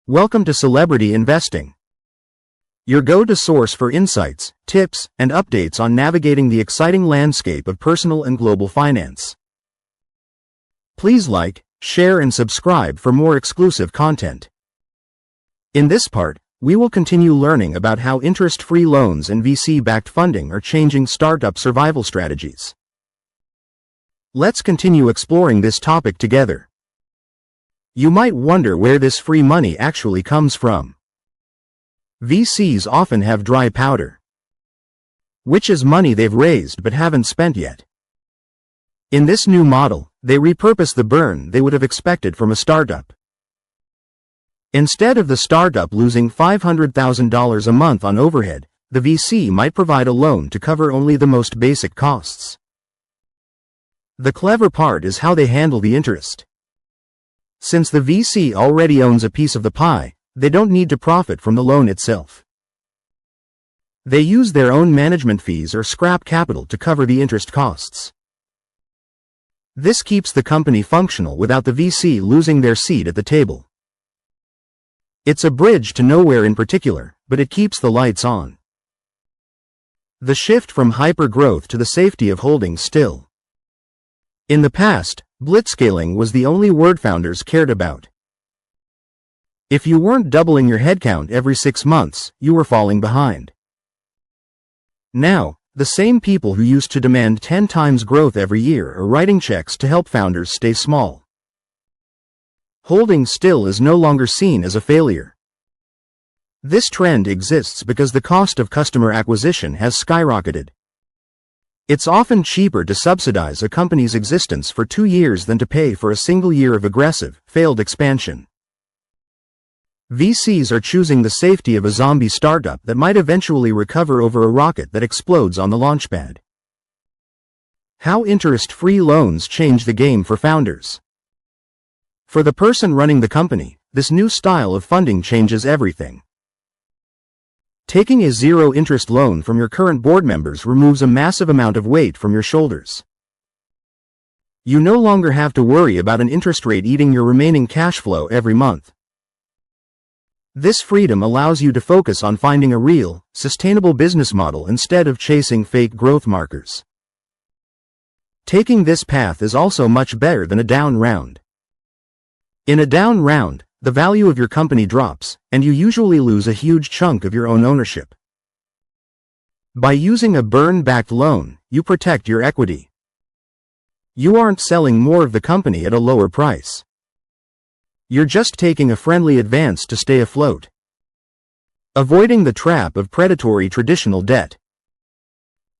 Welcome to Celebrity Investing, your go-to source for insights, tips, and updates on navigating the exciting landscape of personal and global finance. Please like, share, and subscribe for more exclusive content. In this part, we will continue learning about how interest-free loans and VC-backed funding are changing startup survival strategies. Let's continue exploring this topic together. You might wonder where this free money actually comes from. VCs often have dry powder, which is money they've raised but haven't spent yet. In this new model, they repurpose the burn they would have expected from a startup. Instead of the startup losing $500,000 a month on overhead, the VC might provide a loan to cover only the most basic costs. The clever part is how they handle the interest. Since the VC already owns a piece of the pie, they don't need to profit from the loan itself. They use their own management fees or scrap capital to cover the interest costs. This keeps the company functional without the VC losing their seat at the table. It's a bridge to nowhere in particular, but it keeps the lights on. The shift from hyper-growth to the safety of holding still. In the past, blitzscaling was the only word founders cared about. If you weren't doubling your headcount every 6 months, you were falling behind. Now, the same people who used to demand 10 times growth every year are writing checks to help founders stay small. Holding still is no longer seen as a failure. This trend exists because the cost of customer acquisition has skyrocketed. It's often cheaper to subsidize a company's existence for 2 years than to pay for a single year of aggressive, failed expansion. VCs are choosing the safety of a zombie startup that might eventually recover over a rocket that explodes on the launchpad. How interest-free loans change the game for founders. For the person running the company, this new style of funding changes everything. Taking a zero-interest loan from your current board members removes a massive amount of weight from your shoulders. You no longer have to worry about an interest rate eating your remaining cash flow every month. This freedom allows you to focus on finding a real, sustainable business model instead of chasing fake growth markers. Taking this path is also much better than a down round. In a down round, the value of your company drops, and you usually lose a huge chunk of your own ownership. By using a burn-backed loan, you protect your equity. You aren't selling more of the company at a lower price. You're just taking a friendly advance to stay afloat. Avoiding the trap of predatory traditional debt.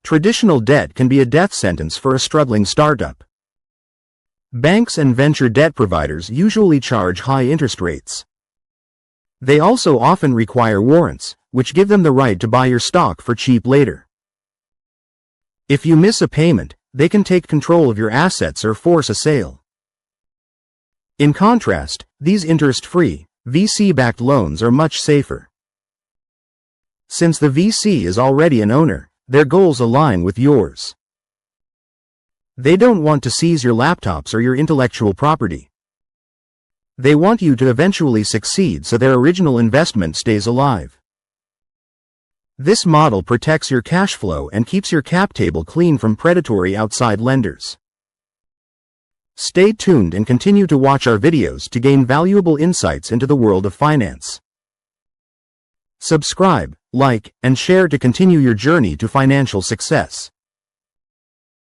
Traditional debt can be a death sentence for a struggling startup. Banks and venture debt providers usually charge high interest rates. They also often require warrants, which give them the right to buy your stock for cheap later. If you miss a payment, they can take control of your assets or force a sale. In contrast, these interest-free, VC-backed loans are much safer. Since the VC is already an owner, their goals align with yours. They don't want to seize your laptops or your intellectual property. They want you to eventually succeed so their original investment stays alive. This model protects your cash flow and keeps your cap table clean from predatory outside lenders. Stay tuned and continue to watch our videos to gain valuable insights into the world of finance. Subscribe, like, and share to continue your journey to financial success.